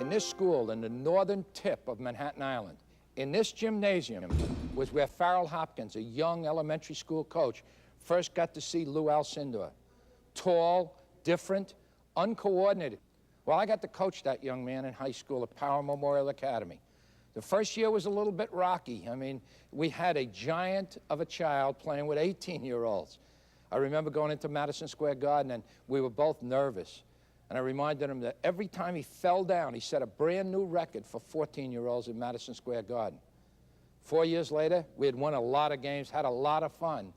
in this school in the northern tip of Manhattan Island, in this gymnasium, was where Farrell Hopkins, a young elementary school coach, first got to see Lou Alcindor. Tall, different, uncoordinated. Well, I got to coach that young man in high school at Power Memorial Academy. The first year was a little bit rocky. I mean, we had a giant of a child playing with 18-year-olds. I remember going into Madison Square Garden, and we were both nervous. And I reminded him that every time he fell down, he set a brand new record for 14-year-olds in Madison Square Garden. 4 years later, we had won a lot of games, had a lot of fun.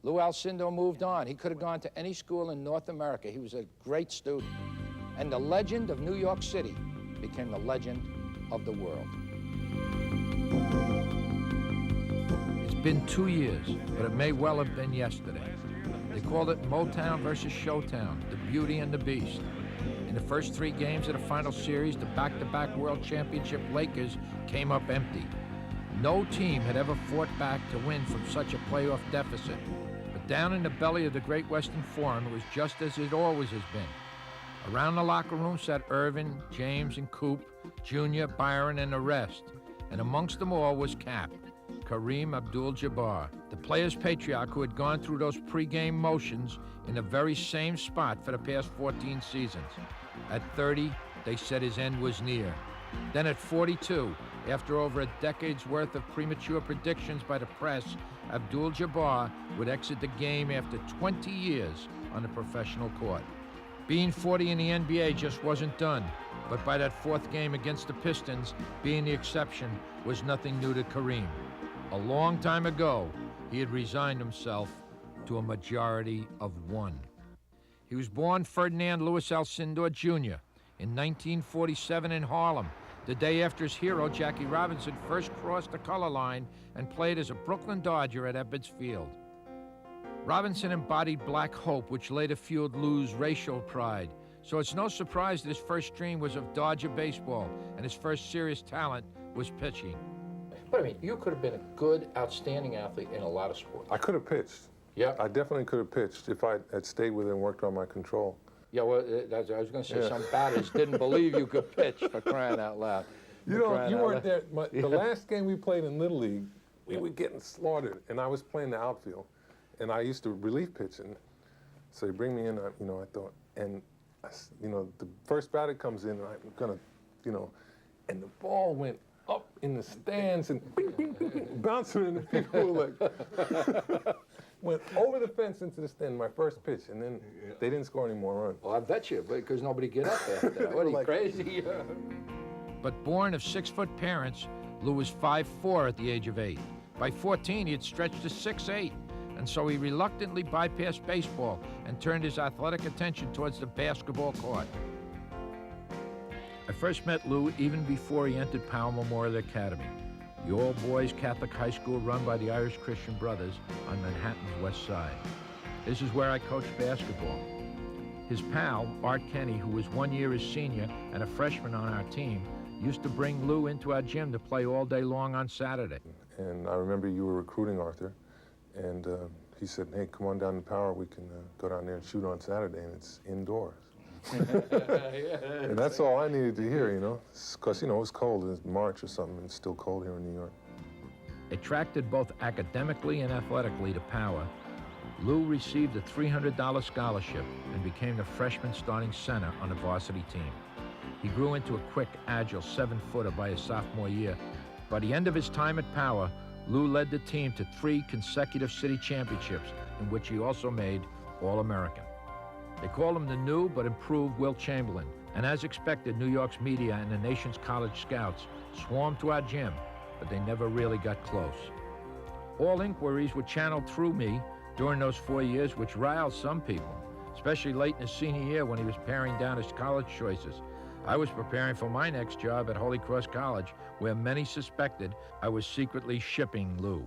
Lou Alcindor moved on. He could have gone to any school in North America. He was a great student. And the legend of New York City became the legend of the world. It's been 2 years, but it may well have been yesterday. They called it Motown versus Showtown, the Beauty and the Beast. In the first 3 games of the final series, the back-to-back World Championship Lakers came up empty. No team had ever fought back to win from such a playoff deficit. But down in the belly of the Great Western Forum, it was just as it always has been. Around the locker room sat Irvin, James, and Coop, Jr., Byron, and the rest. And amongst them all was Cap, Kareem Abdul Jabbar, the players' patriarch who had gone through those pregame motions in the very same spot for the past 14 seasons. At 30, they said his end was near. Then at 42, after over a decade's worth of premature predictions by the press, Abdul Jabbar would exit the game after 20 years on the professional court. Being 40 in the NBA just wasn't done, but by that 4th game against the Pistons, being the exception was nothing new to Kareem. A long time ago, he had resigned himself to a majority of 1. He was born Ferdinand Louis Alcindor, Jr. in 1947 in Harlem, the day after his hero, Jackie Robinson, first crossed the color line and played as a Brooklyn Dodger at Ebbets Field. Robinson embodied black hope, which later fueled Lou's racial pride. So it's no surprise that his first dream was of Dodger baseball, and his first serious talent was pitching. But I mean, you could have been a good, outstanding athlete in a lot of sports. I could have pitched. Yeah. I definitely could have pitched if I had stayed with it and worked on my control. Yeah, well, I was going to say some batters didn't believe you could pitch, for crying out loud. You know, you weren't there. The last game we played in Little League, we were getting slaughtered, and I was playing the outfield, and I used to relief pitch, and so they bring me in, you know, I thought, and, you know, the first batter comes in, and I'm going to, you know, and the ball went up in the stands and bing, bing, bing, bing, bouncing, and the people were like, went over the fence into the stand, my first pitch, and then they didn't score any more runs. Well, I bet you, because nobody get up after that. What, are you crazy? But born of 6-foot parents, Lou was 5'4" at the age of 8. By 14, he had stretched to 6'8", and so he reluctantly bypassed baseball and turned his athletic attention towards the basketball court. I first met Lou even before he entered Power Memorial Academy, the all-boys Catholic high school run by the Irish Christian Brothers on Manhattan's West Side. This is where I coached basketball. His pal, Art Kenny, who was 1 year his senior and a freshman on our team, used to bring Lou into our gym to play all day long on Saturday. And I remember you were recruiting Arthur, and he said, hey, come on down to Power, we can go down there and shoot on Saturday, and it's indoors. And that's all I needed to hear, you know, because, you know, it was cold. It was March or something, and it's still cold here in New York. Attracted both academically and athletically to Power, Lou received a $300 scholarship and became the freshman starting center on the varsity team. He grew into a quick, agile 7-footer by his sophomore year. By the end of his time at Power, Lou led the team to 3 consecutive city championships, in which he also made All-American. They called him the new but improved Wilt Chamberlain, and as expected, New York's media and the nation's college scouts swarmed to our gym, but they never really got close. All inquiries were channeled through me during those 4 years, which riled some people, especially late in his senior year when he was paring down his college choices. I was preparing for my next job at Holy Cross College, where many suspected I was secretly shipping Lou.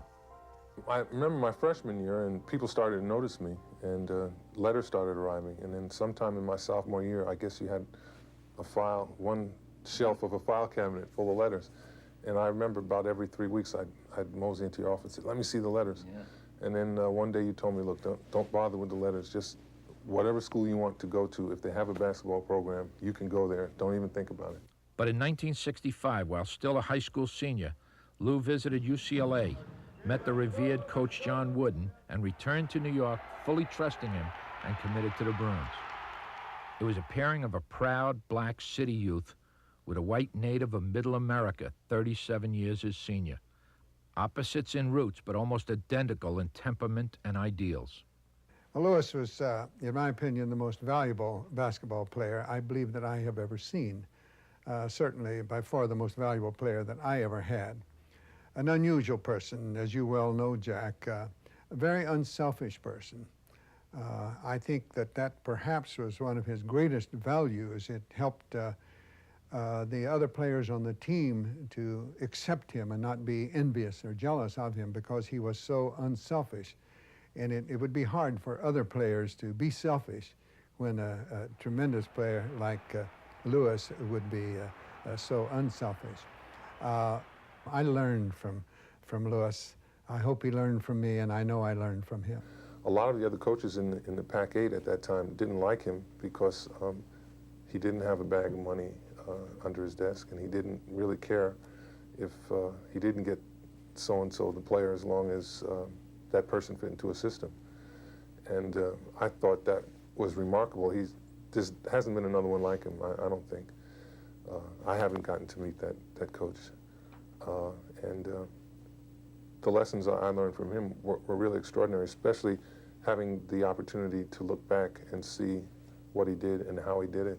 I remember my freshman year, and people started to notice me, and letters started arriving. And then sometime in my sophomore year, I guess you had a file, one shelf of a file cabinet full of letters. And I remember about every 3 weeks, I'd mosey into your office and say, let me see the letters. Yeah. And then one day you told me, look, don't bother with the letters. Just whatever school you want to go to, if they have a basketball program, you can go there. Don't even think about it. But in 1965, while still a high school senior, Lou visited UCLA, met the revered coach John Wooden, and returned to New York, fully trusting him and committed to the Bruins. It was a pairing of a proud black city youth with a white native of Middle America, 37 years his senior. Opposites in roots, but almost identical in temperament and ideals. Well, Louis was, in my opinion, the most valuable basketball player I believe that I have ever seen. Certainly, by far, the most valuable player that I ever had. An unusual person, as you well know, Jack, a very unselfish person. I think that perhaps was one of his greatest values. It helped the other players on the team to accept him and not be envious or jealous of him because he was so unselfish. And it would be hard for other players to be selfish when a tremendous player like Louis would be so unselfish. I learned from Louis. I hope he learned from me, and I know I learned from him. A lot of the other coaches in the Pac-8 at that time didn't like him because he didn't have a bag of money under his desk, and he didn't really care if he didn't get so-and-so the player as long as that person fit into a system. And I thought that was remarkable. There hasn't been another one like him, I don't think. I haven't gotten to meet that coach. And the lessons I learned from him were really extraordinary, especially having the opportunity to look back and see what he did and how he did it.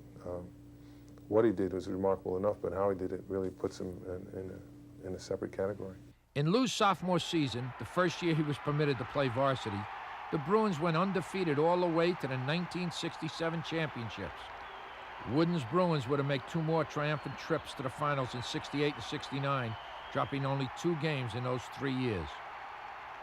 What he did was remarkable enough, but how he did it really puts him in a separate category. In Lou's sophomore season, the first year he was permitted to play varsity, the Bruins went undefeated all the way to the 1967 championships. Wooden's Bruins were to make 2 more triumphant trips to the finals in '68 and '69, dropping only 2 games in those 3 years.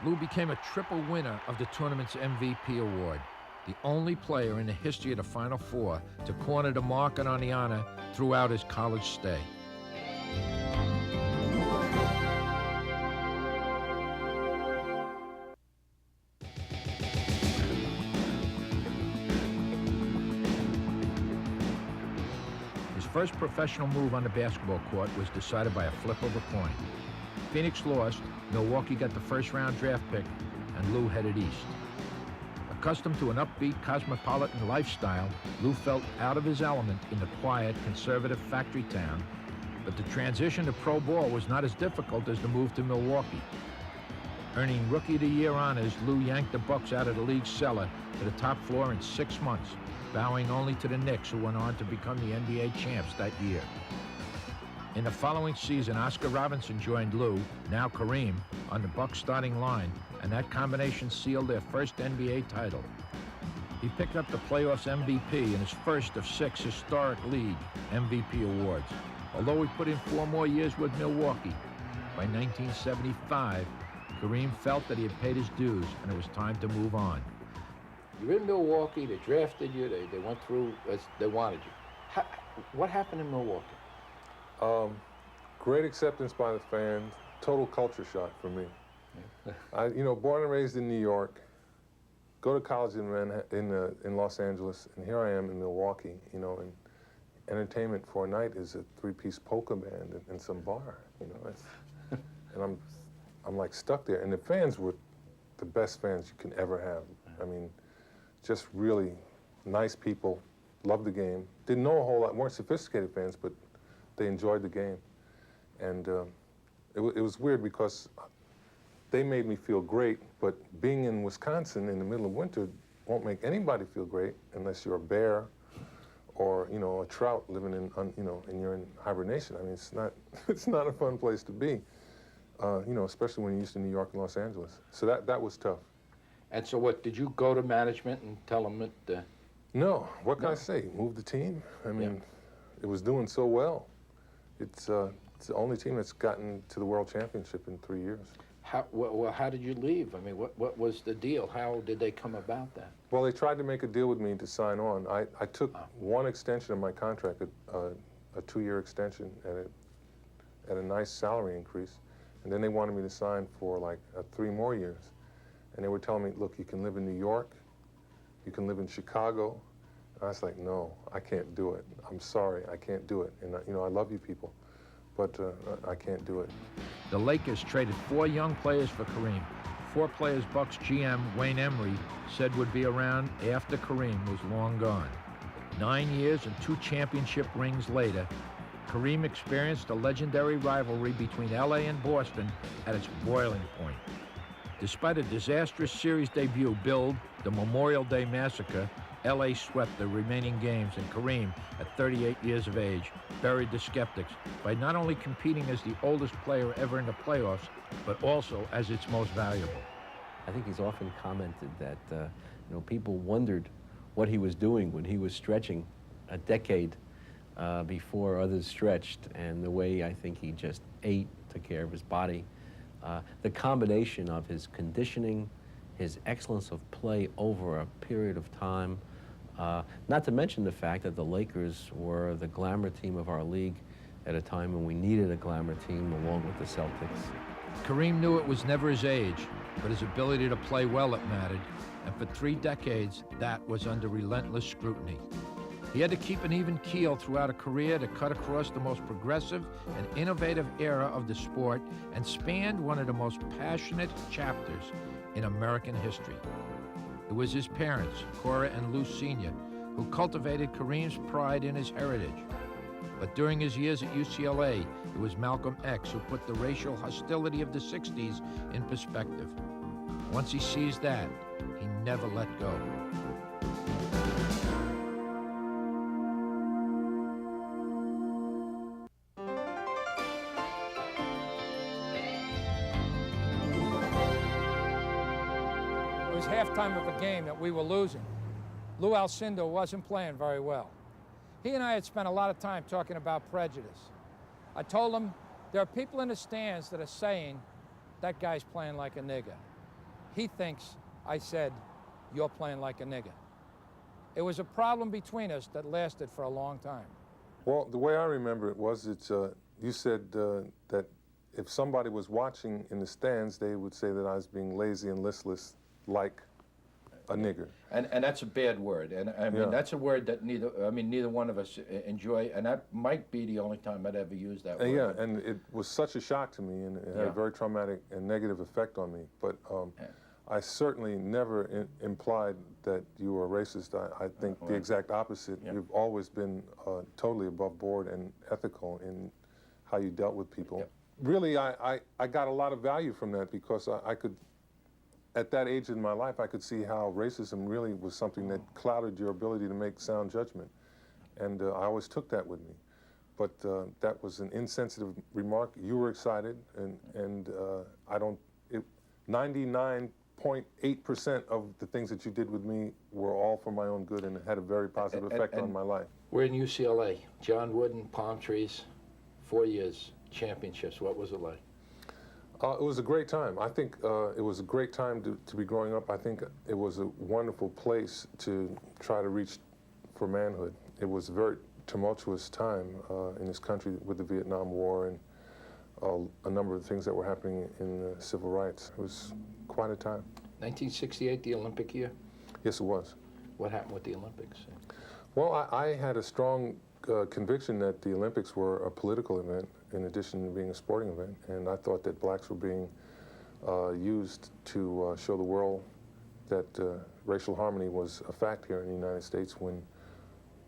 Lou became a triple winner of the tournament's MVP award, the only player in the history of the Final Four to corner the market on the honor throughout his college stay. His first professional move on the basketball court was decided by a flip of a coin. Phoenix lost, Milwaukee got the first-round draft pick, and Lou headed east. Accustomed to an upbeat, cosmopolitan lifestyle, Lou felt out of his element in the quiet, conservative factory town, but the transition to pro ball was not as difficult as the move to Milwaukee. Earning Rookie of the Year honors, Lou yanked the Bucks out of the league's cellar to the top floor in 6 months, bowing only to the Knicks, who went on to become the NBA champs that year. In the following season, Oscar Robinson joined Lou, now Kareem, on the Bucks starting line, and that combination sealed their first NBA title. He picked up the playoffs MVP in his first of 6 historic league MVP awards, although he put in 4 more years with Milwaukee. By 1975, Kareem felt that he had paid his dues, and it was time to move on. You're in Milwaukee, they drafted you, they went through as they wanted you. What happened in Milwaukee? Great acceptance by the fans, total culture shock for me. Born and raised in New York, go to college in Los Angeles, and here I am in Milwaukee, and entertainment for a night is a 3-piece polka band and some bar, and I'm like stuck there. And the fans were the best fans you can ever have. I mean, just really nice people, loved the game. Didn't know a whole lot, more sophisticated fans, but they enjoyed the game. And it was weird because they made me feel great, but being in Wisconsin in the middle of winter won't make anybody feel great unless you're a bear or, a trout living in, and you're in hibernation. I mean, it's not a fun place to be, especially when you're used to New York and Los Angeles. So that was tough. And so what, did you go to management and tell them that... No, what can I say? Move the team? I mean, It was doing so well. It's the only team that's gotten to the World Championship in 3 years. How did you leave? I mean, what was the deal? How did they come about that? Well, they tried to make a deal with me to sign on. I took one extension of my contract, a 2-year extension at a nice salary increase, and then they wanted me to sign for like 3 more years. And they were telling me, look, you can live in New York, you can live in Chicago, I was like, no, I can't do it. I'm sorry, I can't do it. And I love you people, but I can't do it. The Lakers traded 4 young players for Kareem. 4 players Bucks GM Wayne Emery said would be around after Kareem was long gone. 9 years and 2 championship rings later, Kareem experienced a legendary rivalry between LA and Boston at its boiling point. Despite a disastrous series debut billed the Memorial Day Massacre, LA swept the remaining games, and Kareem, at 38 years of age, buried the skeptics by not only competing as the oldest player ever in the playoffs, but also as its most valuable. I think he's often commented that people wondered what he was doing when he was stretching a decade before others stretched, and the way I think he just ate, took care of his body. The combination of his conditioning, his excellence of play over a period of time, not to mention the fact that the Lakers were the glamour team of our league at a time when we needed a glamour team along with the Celtics. Kareem knew it was never his age, but his ability to play well that mattered, and for 3 decades, that was under relentless scrutiny. He had to keep an even keel throughout a career that cut across the most progressive and innovative era of the sport and spanned one of the most passionate chapters in American history. It was his parents, Cora and Lou Sr., who cultivated Kareem's pride in his heritage. But during his years at UCLA, it was Malcolm X who put the racial hostility of the 60s in perspective. Once he seized that, he never let go. It was halftime of a game that we were losing. Lou Alcindor wasn't playing very well. He and I had spent a lot of time talking about prejudice. I told him, there are people in the stands that are saying, that guy's playing like a nigger. He thinks I said, you're playing like a nigger. It was a problem between us that lasted for a long time. Well, the way I remember it was you said that if somebody was watching in the stands, they would say that I was being lazy and listless like a nigger. And that's a bad word, and I mean, that's a word that neither one of us enjoy, and that might be the only time I'd ever use that word. Yeah, and it was such a shock to me, and it had a very traumatic and negative effect on me. But I certainly never implied that you were a racist. I think the exact opposite. You've always been totally above board and ethical in how you dealt with people. Really, I got a lot of value from that because I could, at that age in my life, I could see how racism really was something that clouded your ability to make sound judgment. And I always took that with me. But that was an insensitive remark. You were excited, and I don't, 99.8% of the things that you did with me were all for my own good, and it had a very positive effect on my life. We're in UCLA, John Wooden, palm trees, 4 years, championships. What was it like? It was a great time. I think it was a great time to be growing up. I think it was a wonderful place to try to reach for manhood. It was a very tumultuous time in this country with the Vietnam War and a number of things that were happening in civil rights. It was quite a time. 1968, the Olympic year? Yes, it was. What happened with the Olympics? Well, I had a strong conviction that the Olympics were a political event in addition to being a sporting event, and I thought that blacks were being used to show the world that racial harmony was a fact here in the United States, when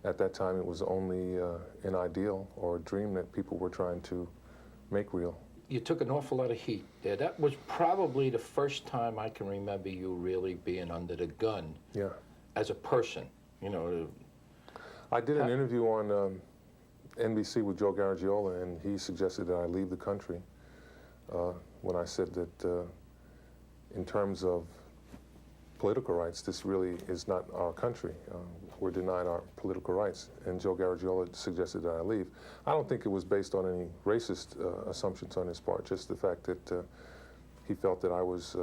at that time it was only an ideal or a dream that people were trying to make real. You took an awful lot of heat there. That was probably the first time I can remember you really being under the gun as a person, you know. I did an interview on NBC with Joe Garagiola, and he suggested that I leave the country when I said that in terms of political rights, this really is not our country. We're denied our political rights, and Joe Garagiola suggested that I leave. I don't think it was based on any racist assumptions on his part, just the fact that he felt that I was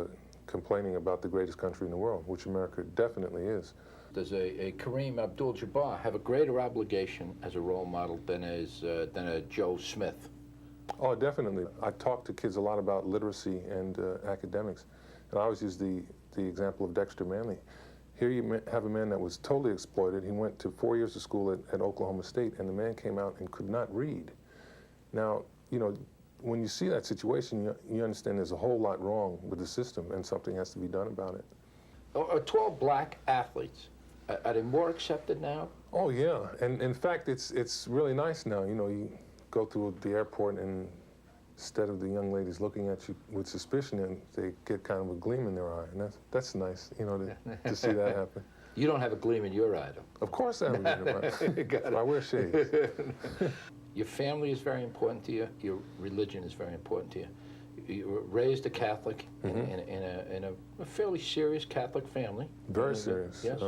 complaining about the greatest country in the world, which America definitely is. Does a Kareem Abdul Jabbar have a greater obligation as a role model than a Joe Smith? Oh, definitely. I talk to kids a lot about literacy and academics, and I always use the example of Dexter Manley. Here you have a man that was totally exploited. He went to 4 years of school at Oklahoma State, and the man came out and could not read. Now, you know, when you see that situation, you understand there's a whole lot wrong with the system, and something has to be done about it. Are tall black athletes, are they more accepted now? Oh yeah, and in fact, it's really nice now. You know, you go through the airport, and instead of the young ladies looking at you with suspicion, and they get kind of a gleam in their eye, and that's nice, you know, to see that happen. You don't have a gleam in your eye, though. Of course I have a gleam in my eye. Got it. I wear shades. Your family is very important to you. Your religion is very important to you. You were raised a Catholic in a fairly serious Catholic family. Very serious. Yes.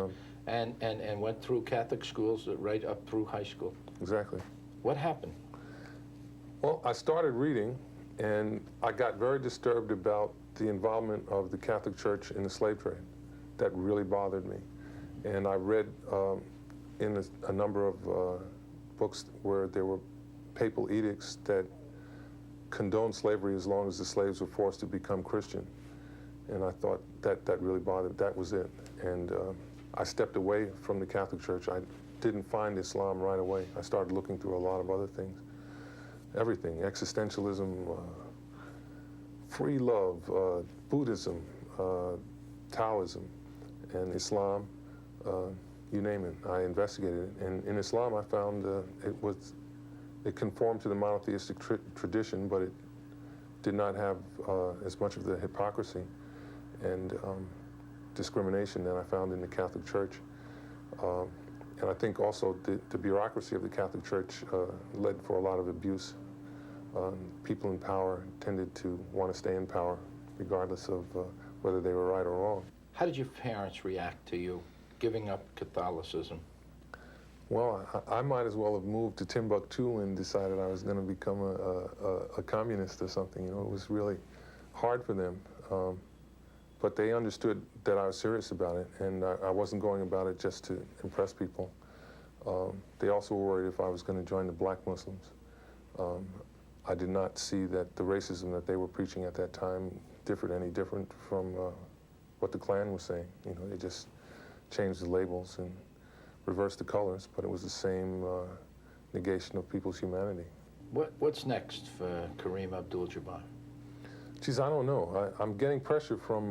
And went through Catholic schools right up through high school. Exactly. What happened? Well, I started reading, and I got very disturbed about the involvement of the Catholic Church in the slave trade. That really bothered me. And I read in a number of books where there were papal edicts that condoned slavery as long as the slaves were forced to become Christian. And I thought that really bothered, that was it. And I stepped away from the Catholic Church. I didn't find Islam right away. I started looking through a lot of other things. Everything, existentialism, free love, Buddhism, Taoism, and Islam, you name it. I investigated it. And in Islam, I found it conformed to the monotheistic tradition, but it did not have as much of the hypocrisy and discrimination that I found in the Catholic Church. And I think also the bureaucracy of the Catholic Church led for a lot of abuse. People in power tended to want to stay in power, regardless of whether they were right or wrong. How did your parents react to you giving up Catholicism? Well, I might as well have moved to Timbuktu and decided I was going to become a communist or something. You know, it was really hard for them. But they understood that I was serious about it, and I wasn't going about it just to impress people. They also were worried if I was going to join the black Muslims. I did not see that the racism that they were preaching at that time differed any different from what the Klan was saying. You know, they just changed the labels and reversed the colors, but it was the same negation of people's humanity. What's next for Kareem Abdul Jabbar? Geez, I don't know. I'm getting pressure from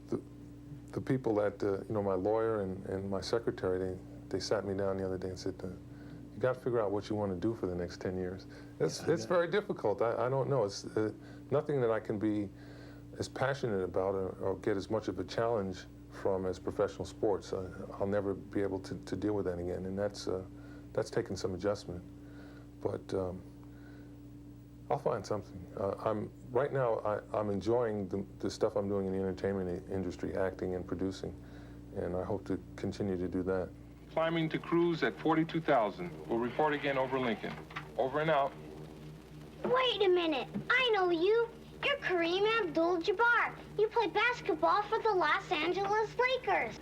the people that, you know, my lawyer and my secretary, they sat me down the other day and said, you got to figure out what you want to do for the next 10 years. It's very difficult. I don't know. It's nothing that I can be as passionate about or get as much of a challenge from as professional sports. I'll never be able to deal with that again, and that's taken some adjustment. But I'll find something. Right now, I'm enjoying the stuff I'm doing in the entertainment industry, acting and producing, and I hope to continue to do that. Climbing to cruise at 42,000. We'll report again over Lincoln. Over and out. Wait a minute. I know you. You're Kareem Abdul Jabbar. You play basketball for the Los Angeles Lakers.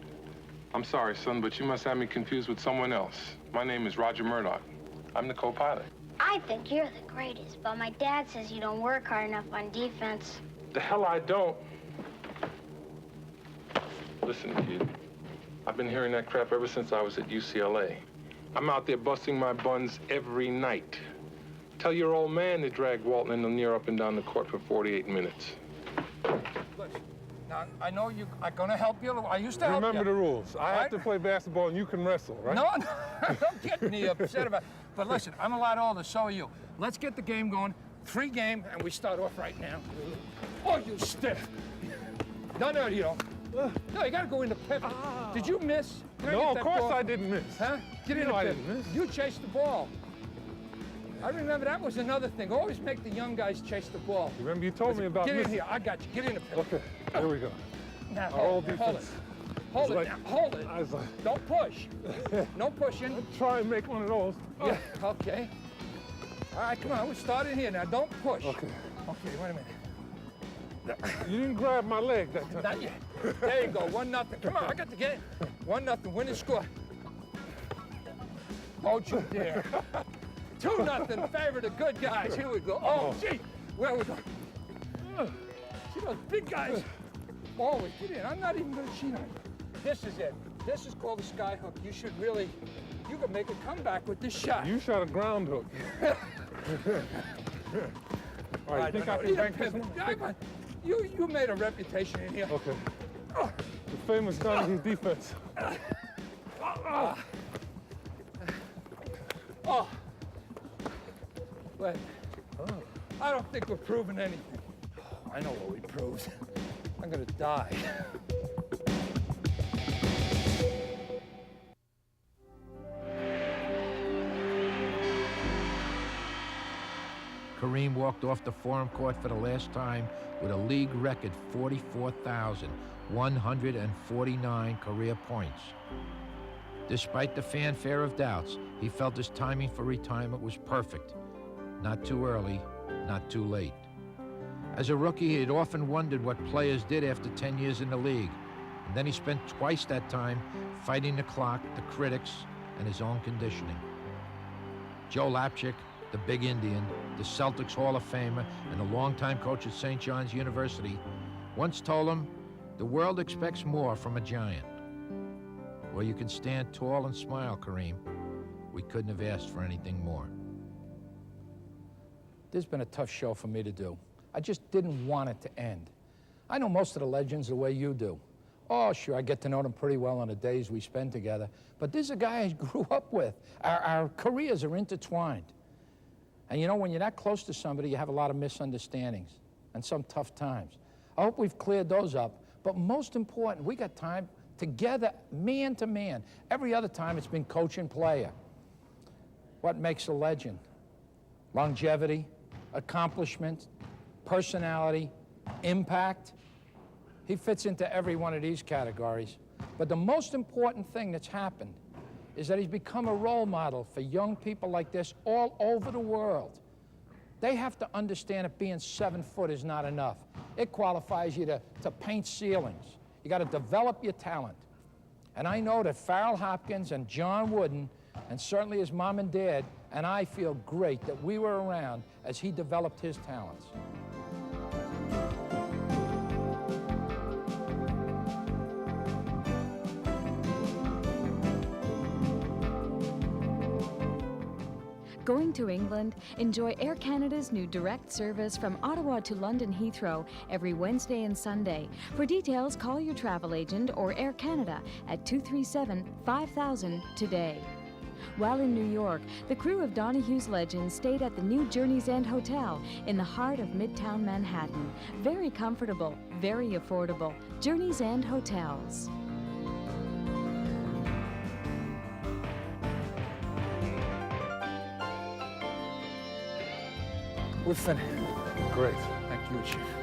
I'm sorry, son, but you must have me confused with someone else. My name is Roger Murdoch. I'm the co-pilot. I think you're the greatest, but my dad says you don't work hard enough on defense. The hell I don't. Listen, kid. I've been hearing that crap ever since I was at UCLA. I'm out there busting my buns every night. Tell your old man to drag Walton and Lanier up and down the court for 48 minutes. Listen, now, I know you are going to help you. I used to help you. Remember the rules. I have to play basketball and you can wrestle, right? No, don't get me upset about it. But listen, I'm a lot older, so are you. Let's get the game going. 3 game, and we start off right now. Oh, you stiff. No, you don't. No, you got to go in the pivot. Did you miss? No, of course I didn't miss. Huh? Get in the I pivot. didn't miss. You chased the ball. I remember that was another thing. Always make the young guys chase the ball. Remember you told me about Get in missing. here. I got you. Get in the pivot. Okay, here we go. Now, Our old hold it. defense. Hold it like- now. Hold it. I was like, Don't push. No pushing. try and make one of those. Yeah, okay. All right, come on. We're starting here now. Don't push. Okay. Okay, wait a minute. You didn't grab my leg that time. Not yet. There you go. 1-0. Come on, I got to get it. 1-0. Win the score. Don't you dare. 2-0. Favor of the good guys. Here we go. Oh, gee. Where we go? See those big guys? Always get in. I'm not even going to cheat on you. This is it. This is called a sky hook. You should really, you could make a comeback with this shot. You shot a ground hook. All right, think I can bank this one? You made a reputation in here. Okay. The famous Donohue defense. Oh. But I don't think we're proving anything. I know what we proved. I'm gonna die. Kareem walked off the Forum Court for the last time with a league record 44,149 career points. Despite the fanfare of doubts, he felt his timing for retirement was perfect. Not too early, not too late. As a rookie, he had often wondered what players did after 10 years in the league, and then he spent twice that time fighting the clock, the critics, and his own conditioning. Joe Lapchick, the Big Indian, the Celtics Hall of Famer, and the longtime coach at St. John's University, once told him, "The world expects more from a giant." Well, you can stand tall and smile, Kareem. We couldn't have asked for anything more. This has been a tough show for me to do. I just didn't want it to end. I know most of the legends the way you do. Oh, sure, I get to know them pretty well on the days we spend together, but this is a guy I grew up with. Our careers are intertwined. And you know, when you're that close to somebody, you have a lot of misunderstandings and some tough times. I hope we've cleared those up, but most important, we got time together, man to man. Every other time it's been coach and player. What makes a legend? Longevity, accomplishment, personality, impact. He fits into every one of these categories. But the most important thing that's happened is that he's become a role model for young people like this all over the world. They have to understand that being 7 foot is not enough. It qualifies you to paint ceilings. You got to develop your talent. And I know that Farrell Hopkins and John Wooden, and certainly his mom and dad, and I feel great that we were around as he developed his talents. Going to England? Enjoy Air Canada's new direct service from Ottawa to London Heathrow every Wednesday and Sunday. For details, call your travel agent or Air Canada at 237-5000 today. While in New York, the crew of Donohue's Legends stayed at the new Journey's End Hotel in the heart of Midtown Manhattan. Very comfortable, very affordable. Journey's End Hotels. We're finished. Great. Thank you, Chief.